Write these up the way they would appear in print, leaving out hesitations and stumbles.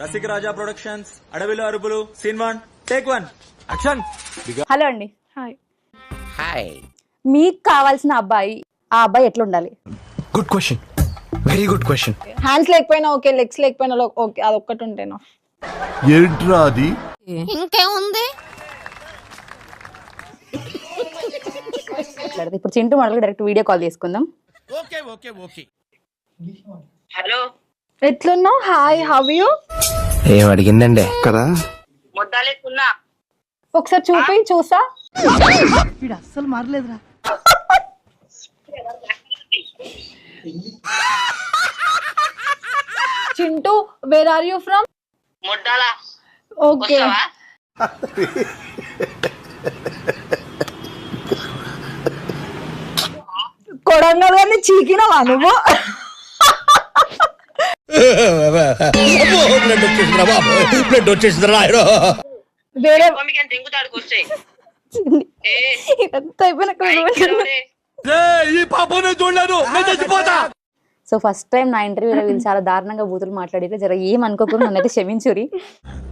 రసిక రాజా productions, అడవిలో అరుపులు, scene 1 take 1 action. Hello అండి. హాయ్. హాయ్. మీకు కావాల్సిన అబ్బాయి, ఆ అబ్బాయి ఎట్లుండాలి? Good question, very good question. Hands లేకపోయినా ఓకే, లెగ్స్ లేకపోయినా ఓకే, అది ఒక్కటి ఉంటేనా? ఏంట్రా అది? ఇంకేముంది? ఇప్పుడు Chintu model direct video call చేసుకుందాం. Okay okay okay. హలో, ఎట్లున్నావు? Hi, how you? ఏం అడిగిందండి కదా మొద్దాలేకున్నా ఒకసారి చూసా. Chintu, where are you from? మొడ్డాల ఓకే. వస్తావా? కొడంగల్ గారిని చీకినవా నువ్వు? బ్లడ్ వచ్చేసిందిరా. వేరే మమ్మీకి ఎంత ఎంగుతాడుకు వస్తాయి. ఇదంతా అయిపోయినాక ఈ పాపనే చూడలేదు, నేను చచ్చిపోతా. సో ఫస్ట్ టైం నా ఇంటర్వ్యూలో వీళ్ళు చాలా దారుణంగా బూతులు మాట్లాడితే జర ఏం అనుకోకుండా నన్నైతే క్షమించురి.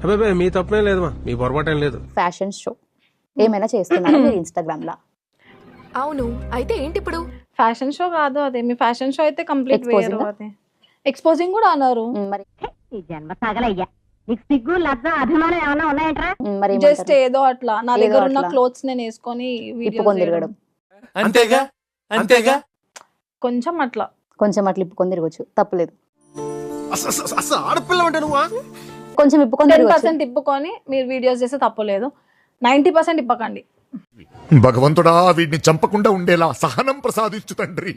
అబ్బాయి మీ తప్పేం లేదు, మీ పొరపాటేం లేదు. ఫ్యాషన్ షో ఏమైనా చేస్తున్నారు మీరు ఇన్స్టాగ్రామ్ లా? అవును, అయితే ఏంటి ఇప్పుడు? ఫ్యాషన్ షో కాదు అదే. మీ ఫ్యాషన్ షో అయితే కంప్లీట్ Exposing వేరు. ఆ? అదే ఎక్స్పోజింగ్ కూడా అన్నారు. మరి మరి జస్ట్ ఏదో అట్లా నా ఏదో దగ్గర ఉన్న అట్లా. క్లోత్స్ నేను వేసుకొని ఇప్పుకొని తిరగడం, అంతేగా అంతేగా. కొంచెం అట్లా కొంచెం అట్లా ఇప్పుకొని తిరగచ్చు, తప్పలేదు. అసలు ఆడపిల్ల అంటే నువ్వా? కొంచెం ఇప్పుకొని తిరగచ్చు. 10% ఇప్పుకొని మీరు వీడియోస్ చేస్తే తప్పలేదు. 90% ఇప్పకండి. భగవంతుడా, వీడిని చంపకుండా ఉండేలా సహనం ప్రసాదించు తండ్రి.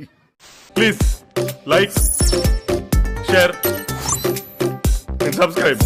Please like, share and subscribe.